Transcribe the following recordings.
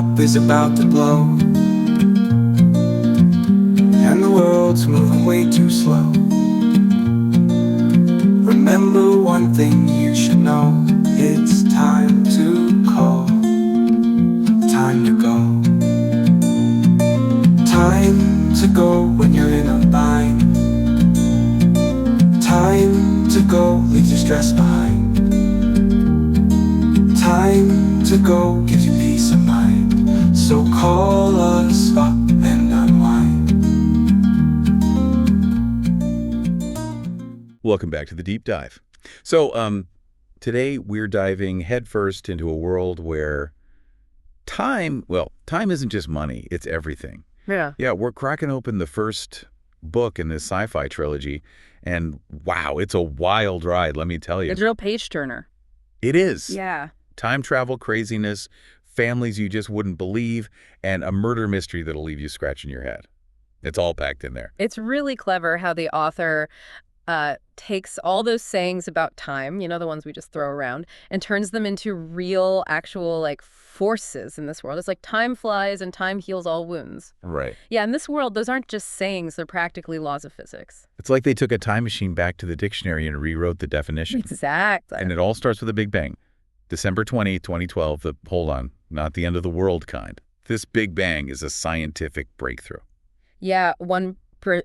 up is about to blow, and the world's moving way too slow. Remember one thing you should know, it's time to call, time to go. Time to go when you're in a bind. Time to go, leave your stress behind. Time to go gives you peace of mind. So call us up and unwind. Welcome back to the Deep Dive. So, today we're diving headfirst into a world where time isn't just money, it's everything. Yeah. Yeah, we're cracking open the first book in this sci-fi trilogy, and wow, it's a wild ride, let me tell you. It's a real page-turner. It is. Yeah. Time travel craziness, families you just wouldn't believe, and a murder mystery that'll leave you scratching your head. It's all packed in there. It's really clever how the author takes all those sayings about time, you know, the ones we just throw around, and turns them into real, actual, forces in this world. It's like time flies and time heals all wounds. Right. Yeah, in this world, those aren't just sayings, they're practically laws of physics. It's like they took a time machine back to the dictionary and rewrote the definition. Exactly. And it all starts with a Big Bang. December 20, 2012, hold on, not the end of the world kind. This Big Bang is a scientific breakthrough. Yeah, one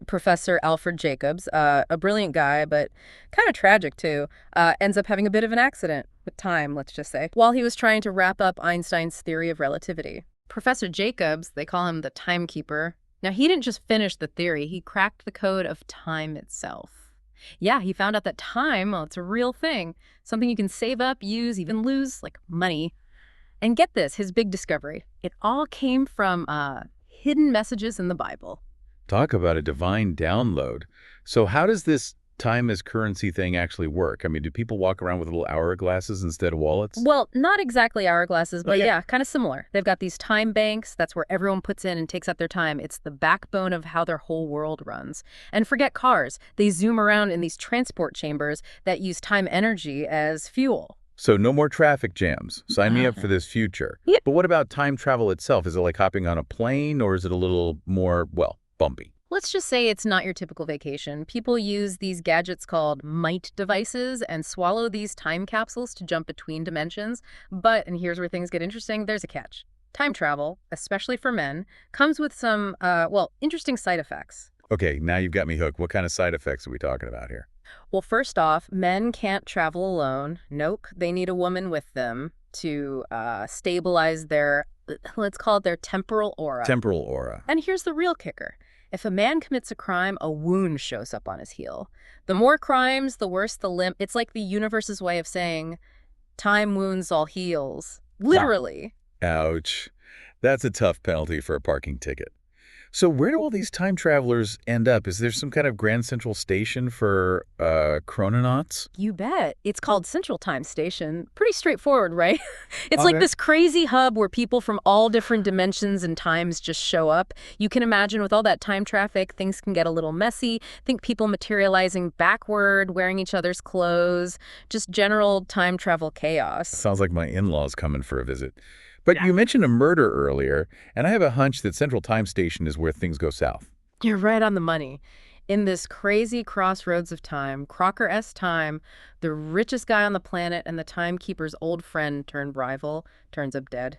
Professor Alfred Jacobs, a brilliant guy, but kind of tragic too, ends up having a bit of an accident with time, let's just say, while he was trying to wrap up Einstein's theory of relativity. Professor Jacobs, they call him the timekeeper. Now, he didn't just finish the theory, he cracked the code of time itself. Yeah, he found out that time, well, it's a real thing, something you can save up, use, even lose, like money. And get this, his big discovery. It all came from hidden messages in the Bible. Talk about a divine download. So how does this time as currency thing actually work? I mean, do people walk around with little hourglasses instead of wallets? Well, not exactly hourglasses, but Okay. yeah, kind of similar. They've got these time banks. That's where everyone puts in and takes out their time. It's the backbone of how their whole world runs. And forget cars. They zoom around in these transport chambers that use time energy as fuel. So no more traffic jams. Sign me up for this future. Yep. But what about time travel itself? Is it like hopping on a plane, or is it a little more, bumpy? Let's just say it's not your typical vacation. People use these gadgets called MITE devices and swallow these time capsules to jump between dimensions. But, and here's where things get interesting, there's a catch. Time travel, especially for men, comes with some, interesting side effects. Okay, now you've got me hooked. What kind of side effects are we talking about here? Well, first off, men can't travel alone. Nope, they need a woman with them to stabilize their, let's call it their temporal aura. Temporal aura. And here's the real kicker. If a man commits a crime, a wound shows up on his heel. The more crimes, the worse the limp. It's like the universe's way of saying, time wounds all heals. Literally. Ouch. That's a tough penalty for a parking ticket. So where do all these time travelers end up? Is there some kind of Grand Central Station for chrononauts? You bet. It's called Central Time Station. Pretty straightforward, right? It's Okay. like this crazy hub where people from all different dimensions and times just show up. You can imagine with all that time traffic, things can get a little messy. Think people materializing backward, wearing each other's clothes, just general time travel chaos. Sounds like my in-laws coming for a visit. But you mentioned a murder earlier, and I have a hunch that Central Time Station is where things go south. You're right on the money. In this crazy crossroads of time, Crocker-esque time, the richest guy on the planet and the timekeeper's old friend turned rival turns up dead.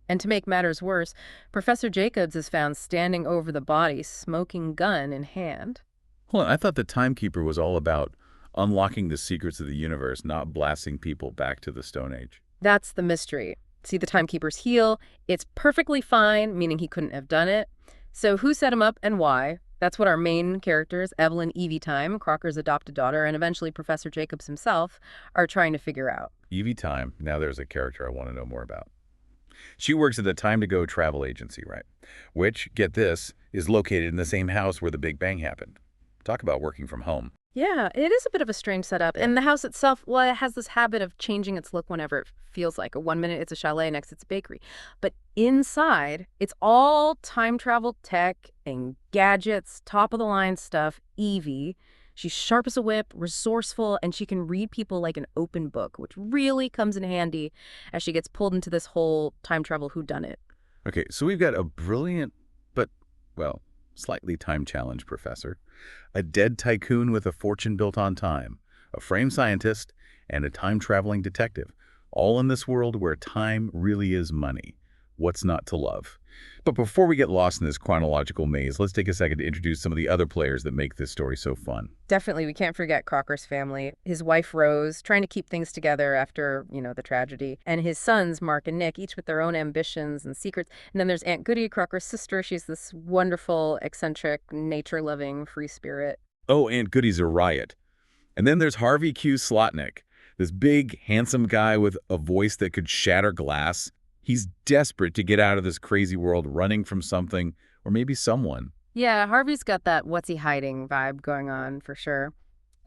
And to make matters worse, Professor Jacobs is found standing over the body, smoking gun in hand. Hold on, I thought the Timekeeper was all about unlocking the secrets of the universe, not blasting people back to the Stone Age. That's the mystery. See the timekeeper's heel? It's perfectly fine, meaning he couldn't have done it. So who set him up and why? That's what our main characters, Evelyn Evie Time, Crocker's adopted daughter, and eventually Professor Jacobs himself, are trying to figure out. Evie Time, now there's a character I want to know more about. She works at the Time to Go travel agency, right? Which, get this, is located in the same house where the Big Bang happened. Talk about working from home. Yeah, it is a bit of a strange setup. And the house itself, well, it has this habit of changing its look whenever it feels like. One minute it's a chalet, next it's a bakery. But inside, it's all time travel tech and gadgets, top-of-the-line stuff. Evie, she's sharp as a whip, resourceful, and she can read people like an open book, which really comes in handy as she gets pulled into this whole time travel whodunit. Okay, so we've got a brilliant, but, well, slightly time-challenged professor, a dead tycoon with a fortune built on time, a frame scientist, and a time-traveling detective, all in this world where time really is money. What's not to love? But before we get lost in this chronological maze, let's take a second to introduce some of the other players that make this story so fun. Definitely, we can't forget Crocker's family. His wife, Rose, trying to keep things together after, the tragedy. And his sons, Mark and Nick, each with their own ambitions and secrets. And then there's Aunt Goody, Crocker's sister. She's this wonderful, eccentric, nature-loving, free spirit. Oh, Aunt Goody's a riot. And then there's Harvey Q. Slotnick, this big, handsome guy with a voice that could shatter glass. He's desperate to get out of this crazy world, running from something, or maybe someone. Yeah, Harvey's got that what's he hiding vibe going on for sure.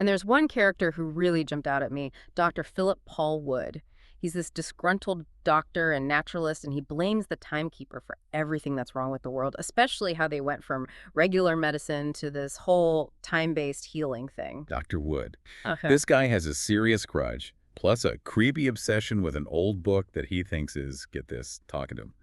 And there's one character who really jumped out at me, Dr. Philip Paul Wood. He's this disgruntled doctor and naturalist, and he blames the timekeeper for everything that's wrong with the world, especially how they went from regular medicine to this whole time-based healing thing. Dr. Wood. Okay. This guy has a serious grudge, plus a creepy obsession with an old book that he thinks is, get this, talking to him.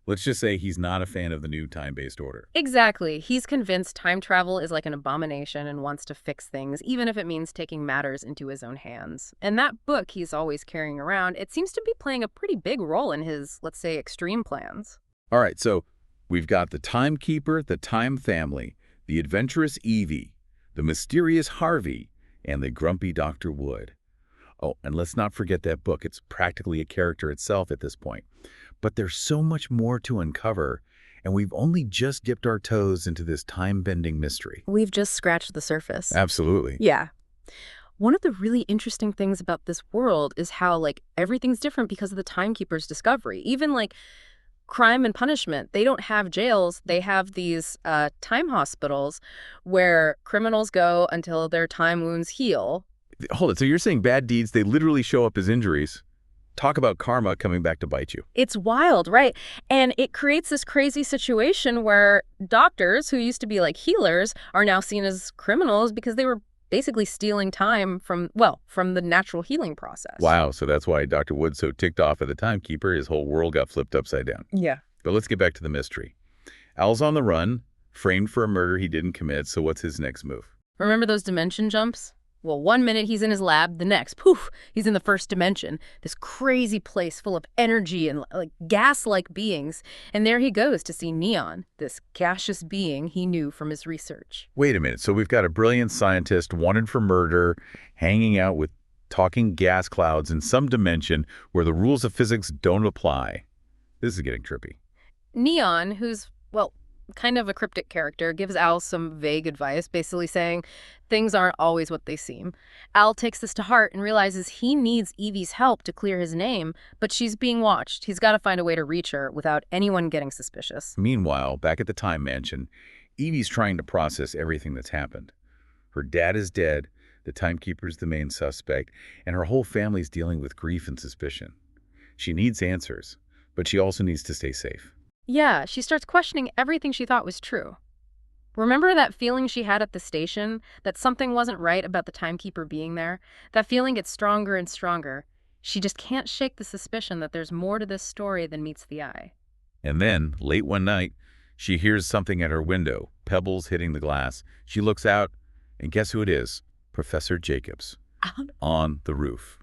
Let's just say he's not a fan of the new time-based order. Exactly. He's convinced time travel is like an abomination and wants to fix things, even if it means taking matters into his own hands. And that book he's always carrying around, it seems to be playing a pretty big role in his, let's say, extreme plans. All right, so we've got the timekeeper, the time family, the adventurous Evie, the mysterious Harvey, and the grumpy Dr. Wood. Oh, and let's not forget that book. It's practically a character itself at this point. But there's so much more to uncover, and we've only just dipped our toes into this time-bending mystery. We've just scratched the surface. Absolutely. Yeah. One of the really interesting things about this world is how, everything's different because of the timekeeper's discovery. Even, crime and punishment. They don't have jails. They have these time hospitals where criminals go until their time wounds heal. Hold it. So you're saying bad deeds, they literally show up as injuries. Talk about karma coming back to bite you. It's wild, right? And it creates this crazy situation where doctors who used to be healers are now seen as criminals because they were basically stealing time from the natural healing process. Wow, so that's why Dr. Wood's so ticked off at the timekeeper, his whole world got flipped upside down. Yeah. But let's get back to the mystery. Al's on the run, framed for a murder he didn't commit, so what's his next move? Remember those dimension jumps? Well, 1 minute he's in his lab, the next, poof, he's in the first dimension, this crazy place full of energy and gas-like beings. And there he goes to see Neon, this gaseous being he knew from his research. Wait a minute, so we've got a brilliant scientist wanted for murder, hanging out with talking gas clouds in some dimension where the rules of physics don't apply. This is getting trippy. Neon, who's, kind of a cryptic character, gives Al some vague advice, basically saying things aren't always what they seem. Al takes this to heart and realizes he needs Evie's help to clear his name, but she's being watched. He's got to find a way to reach her without anyone getting suspicious. Meanwhile, back at the Time Mansion, Evie's trying to process everything that's happened. Her dad is dead, the timekeeper's the main suspect, and her whole family's dealing with grief and suspicion. She needs answers, but she also needs to stay safe. Yeah, she starts questioning everything she thought was true. Remember that feeling she had at the station, that something wasn't right about the timekeeper being there? That feeling gets stronger and stronger. She just can't shake the suspicion that there's more to this story than meets the eye. And then, late one night, she hears something at her window, pebbles hitting the glass. She looks out, and guess who it is? Professor Jacobs. On the roof.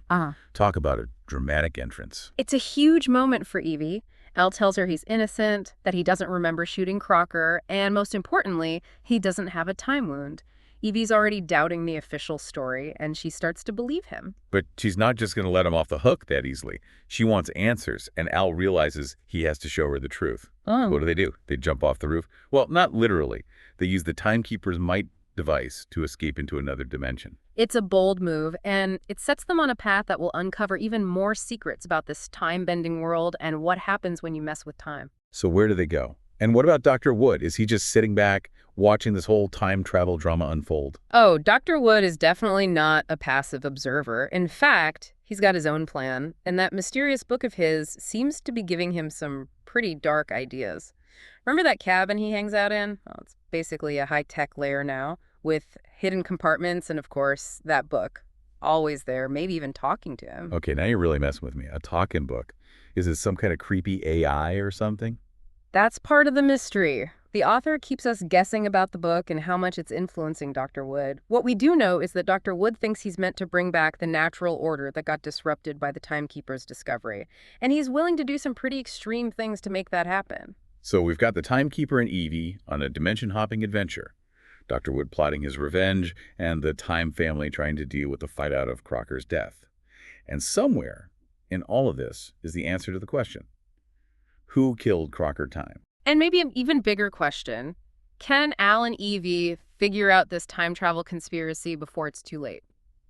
Talk about a dramatic entrance. It's a huge moment for Evie. Al tells her he's innocent, that he doesn't remember shooting Crocker, and most importantly, he doesn't have a time wound. Evie's already doubting the official story, and she starts to believe him. But she's not just going to let him off the hook that easily. She wants answers, and Al realizes he has to show her the truth. Oh. What do? They jump off the roof? Well, not literally. They use the timekeeper's might device to escape into another dimension. It's a bold move, and it sets them on a path that will uncover even more secrets about this time-bending world and what happens when you mess with time. So where do they go? And what about Dr. Wood? Is he just sitting back, watching this whole time travel drama unfold? Oh, Dr. Wood is definitely not a passive observer. In fact, he's got his own plan, and that mysterious book of his seems to be giving him some pretty dark ideas. Remember that cabin he hangs out in? Oh, it's basically a high-tech lair now, with hidden compartments and, of course, that book. Always there, maybe even talking to him. Okay, now you're really messing with me. A talking book. Is it some kind of creepy AI or something? That's part of the mystery. The author keeps us guessing about the book and how much it's influencing Dr. Wood. What we do know is that Dr. Wood thinks he's meant to bring back the natural order that got disrupted by the Timekeeper's discovery, and he's willing to do some pretty extreme things to make that happen. So we've got the Timekeeper and Evie on a dimension-hopping adventure. Dr. Wood plotting his revenge, and the Time family trying to deal with the fight out of Crocker's death. And somewhere in all of this is the answer to the question: who killed Crocker Time? And maybe an even bigger question, can Al and Evie figure out this time travel conspiracy before it's too late?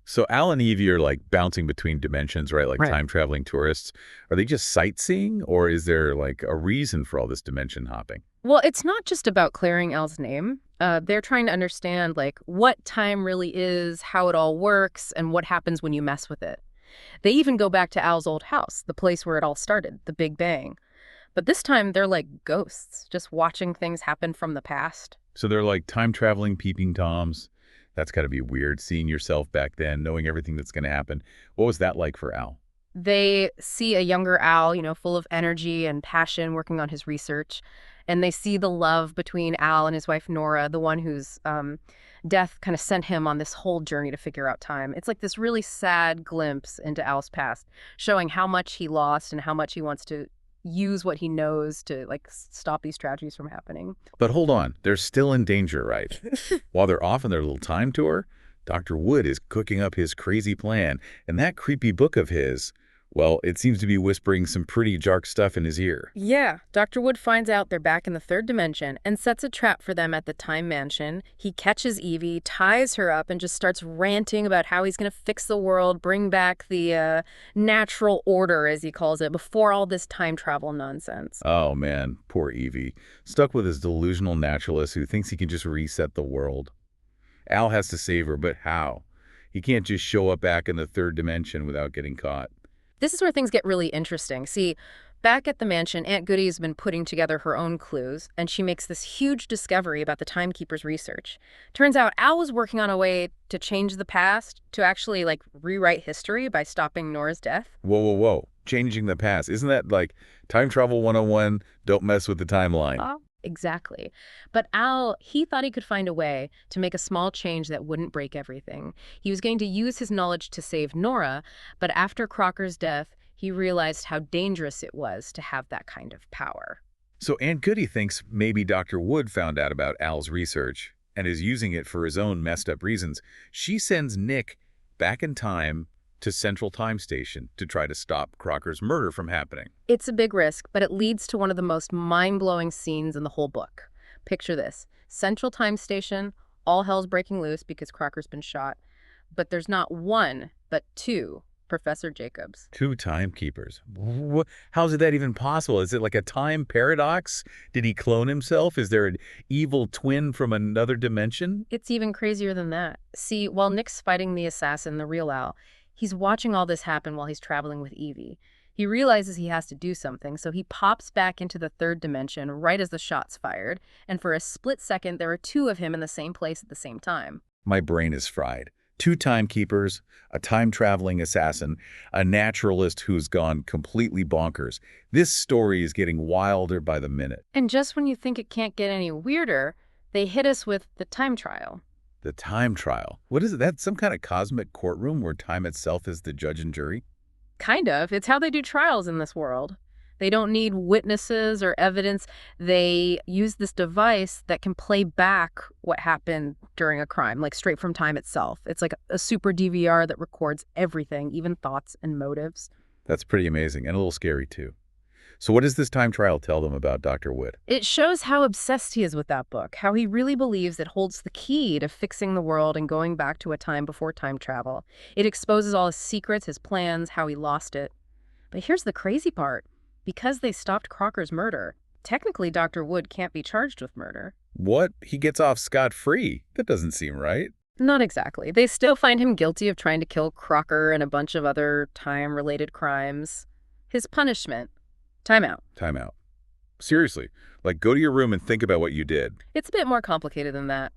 So Al and Evie are like bouncing between dimensions, right? Like Right. time-traveling tourists. Are they just sightseeing, or is there like a reason for all this dimension hopping? Well, it's not just about clearing Al's name. They're trying to understand, like, what time really is, how it all works, and what happens when you mess with it. They even go back to Al's old house, the place where it all started, the Big Bang. But this time, they're like ghosts, just watching things happen from the past. So they're like time-traveling peeping toms. That's got to be weird, seeing yourself back then, knowing everything that's going to happen. What was that like for Al? They see a younger Al, full of energy and passion working on his research. And they see the love between Al and his wife, Nora, the one whose death kind of sent him on this whole journey to figure out time. It's like this really sad glimpse into Al's past, showing how much he lost and how much he wants to use what he knows to, like, stop these tragedies from happening. But hold on, they're still in danger, right? While they're off on their little time tour, Dr. Wood is cooking up his crazy plan, and that creepy book of his, well, it seems to be whispering some pretty dark stuff in his ear. Yeah, Dr. Wood finds out they're back in the third dimension and sets a trap for them at the Time Mansion. He catches Evie, ties her up, and just starts ranting about how he's going to fix the world, bring back the natural order, as he calls it, before all this time travel nonsense. Oh man, poor Evie, stuck with his delusional naturalist who thinks he can just reset the world. Al has to save her, but how? He can't just show up back in the third dimension without getting caught. This is where things get really interesting. See, back at the mansion, Aunt Goody's been putting together her own clues, and she makes this huge discovery about the Timekeeper's research. Turns out Al was working on a way to change the past, to actually, like, rewrite history by stopping Nora's death. Whoa, whoa, whoa. Changing the past. Isn't that like time travel 101? Don't mess with the timeline. Exactly. But Al, he thought he could find a way to make a small change that wouldn't break everything. He was going to use his knowledge to save Nora, but after Crocker's death, he realized how dangerous it was to have that kind of power. So Aunt Goody thinks maybe Dr. Wood found out about Al's research and is using it for his own messed up reasons. She sends Nick back in time to Central Time Station to try to stop Crocker's murder from happening. It's a big risk, but it leads to one of the most mind-blowing scenes in the whole book. Picture this. Central Time Station, all hell's breaking loose because Crocker's been shot. But there's not one, but two Professor Jacobs. Two timekeepers. How's that even possible? Is it like a time paradox? Did he clone himself? Is there an evil twin from another dimension? It's even crazier than that. See, while Nick's fighting the assassin, the real Al, he's watching all this happen while he's traveling with Evie. He realizes he has to do something, so he pops back into the third dimension right as the shot's fired, and for a split second, there are two of him in the same place at the same time. My brain is fried. Two timekeepers, a time-traveling assassin, a naturalist who's gone completely bonkers. This story is getting wilder by the minute. And just when you think it can't get any weirder, they hit us with the time trial. The time trial. What is it? That's some kind of cosmic courtroom where time itself is the judge and jury? Kind of. It's how they do trials in this world. They don't need witnesses or evidence. They use this device that can play back what happened during a crime, like straight from time itself. It's like a super DVR that records everything, even thoughts and motives. That's pretty amazing and a little scary, too. So what does this time trial tell them about Dr. Wood? It shows how obsessed he is with that book, how he really believes it holds the key to fixing the world and going back to a time before time travel. It exposes all his secrets, his plans, how he lost it. But here's the crazy part. Because they stopped Crocker's murder, technically Dr. Wood can't be charged with murder. What? He gets off scot-free? That doesn't seem right. Not exactly. They still find him guilty of trying to kill Crocker and a bunch of other time-related crimes. His punishment: timeout. Timeout. Seriously, like go to your room and think about what you did. It's a bit more complicated than that.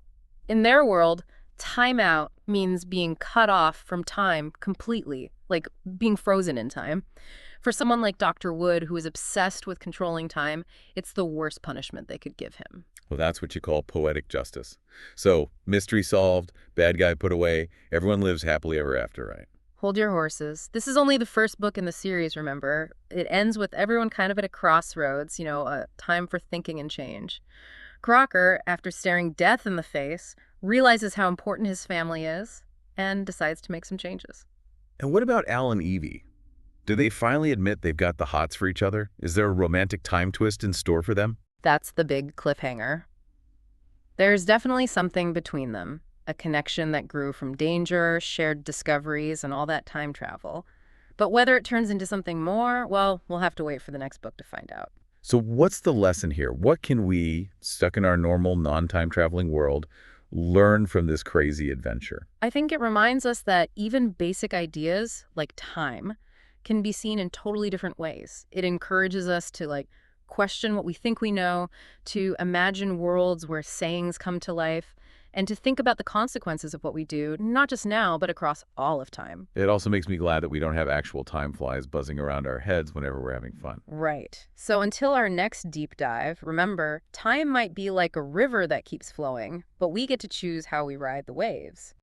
In their world, timeout means being cut off from time completely. like being frozen in time. For someone like Dr. Wood, who is obsessed with controlling time, it's the worst punishment they could give him. Well, that's what you call poetic justice. So, mystery solved, bad guy put away, everyone lives happily ever after, right? Hold your horses. This is only the first book in the series, remember? It ends with everyone kind of at a crossroads, a time for thinking and change. Crocker, after staring death in the face, realizes how important his family is and decides to make some changes. And what about Al and Evie? Do they finally admit they've got the hots for each other? Is there a romantic time twist in store for them? That's the big cliffhanger. There's definitely something between them, a connection that grew from danger, shared discoveries, and all that time travel. But whether it turns into something more, well, we'll have to wait for the next book to find out. So what's the lesson here? What can we, stuck in our normal non-time traveling world, learn from this crazy adventure? I think it reminds us that even basic ideas, like time, can be seen in totally different ways. It encourages us to, question what we think we know, to imagine worlds where sayings come to life, and to think about the consequences of what we do, not just now, but across all of time. It also makes me glad that we don't have actual time flies buzzing around our heads whenever we're having fun. Right. So until our next deep dive, remember, time might be like a river that keeps flowing, but we get to choose how we ride the waves.